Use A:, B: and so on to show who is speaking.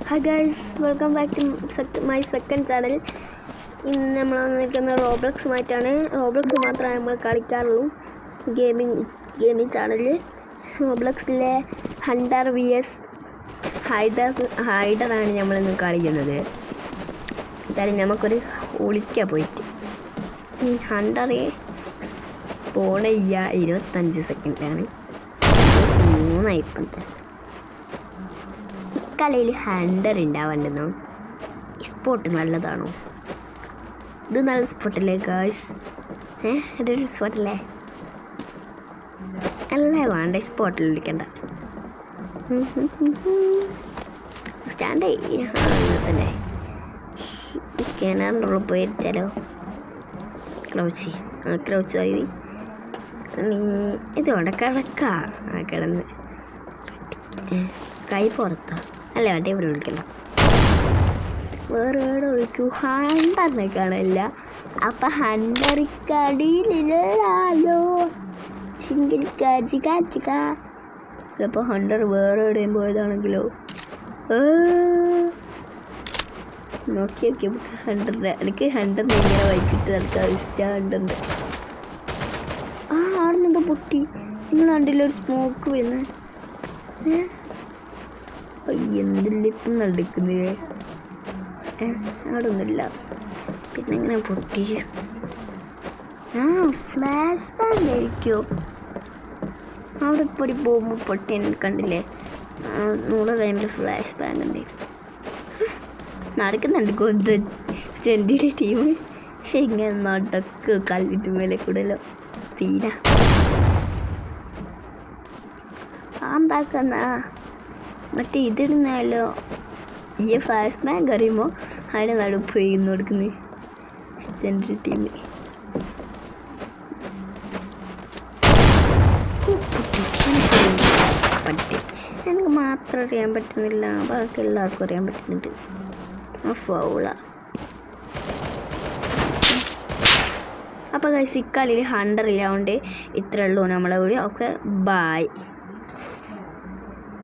A: Hi guys, welcome back to my second channel. ഇന്ന് നമ്മൾ വന്നിരിക്കുന്ന റോബ്ലക്സുമായിട്ടാണ്. റോബ്ലക്സ് മാത്രമേ നമ്മൾ കളിക്കാറുള്ളൂ ഗെയിമിംഗ് ചാനലിൽ. റോബ്ലക്സിലെ ഹണ്ടർ vs ഹൈഡറാണ് നമ്മളിന്ന് കളിക്കുന്നത്. എന്തായാലും നമുക്കൊരു ഒളിക്കാൻ പോയിട്ട് ഹണ്ടറെ സ്പോൺ ചെയ്യുക 25 സെക്കൻഡാണ്. 3 ആയിപ്പോണ്ട്. കളിയിൽ ഹണ്ടർ ഉണ്ടാവേണ്ടെന്നോ? സ്പോട്ട് നല്ലതാണോ? ഇത് നല്ല സ്പോട്ടല്ലേ ഗായ്സ്? ഇതൊരു സ്പോട്ടല്ലേ? അല്ലേ വേണ്ട, സ്പോട്ടിൽ വിളിക്കണ്ട. സ്റ്റാൻഡ് തന്നെ കിണറിൻ്റെ ഉള്ളിൽ പോയിരിച്ചാലോ? ക്ലൗച്ച് ആയി ഇതുകൊണ്ട് കിടക്കാം. കിടന്ന് കൈ പുറത്താ അല്ലേ? വണ്ടി ഇവിടെ വിളിക്കണ്ട. വേറെ എവിടെ വിളിക്കൂ? ഹണ്ടറിനെ കാണില്ല. അപ്പം ഹണ്ടറിക്കടിയിലോ ചിങ്കിൽ ചിലപ്പോൾ ഹണ്ടർ വേറെ എവിടെയും പോയതാണെങ്കിലോ? നോക്കി ഹണ്ടറിൻ്റെ എനിക്ക് ഹണ്ടറിനെ ഇങ്ങനെ വൈകിട്ട് നടക്കാൻ ഇഷ്ടം. ഹണ്ടറിൻ്റെ ആടുന്നെന്തോ പൊട്ടി. നിങ്ങൾ കണ്ടില്ല ഒരു സ്മോക്ക് വരുന്നത്? എന്തിപ്പം നടക്കുന്നത്? അവിടെ ഒന്നുമില്ല. പിന്നെ ഇങ്ങനെ പൊട്ടി. ഫ്ലാഷ് ബാങ്ക് ആയിരിക്കോ? അവിടെ ഇപ്പോൾ ഒരു ബോംബ് പൊട്ടി കണ്ടില്ലേ? 100 ടൈമിൽ ഫ്ലാഷ് ബാങ്ക് ഉണ്ട്. നടക്കുന്നുണ്ട് ചെന്തിയുടെ ടീം ഇങ്ങനെ നടക്ക് കല്ലിട്ട് മേലെ കൂടല്ലോ. തീരാ എന്താക്കുന്ന മറ്റേ ഇതിടുന്നാലോ? ഈ ഫ്ലാഷ് ബാങ്ക് അറിയുമ്പോൾ അതിൻ്റെ നടുപ്പ് ചെയ്യുന്നു കൊടുക്കുന്നത് ചെന്തിയുടെ ടീം. പറ്റി എനിക്ക് മാത്രം അറിയാൻ പറ്റുന്നില്ല, ബാക്കി എല്ലാവർക്കും അറിയാൻ പറ്റുന്നുണ്ട്. ഫൗള. അപ്പോൾ ഗൈസ്, ഇക്കളിയിൽ ഹണ്ടർ ഇല്ലാണ്ട് ഇത്രയേ ഉള്ളൂ നമ്മളെ വീഡിയോ. Okay, by.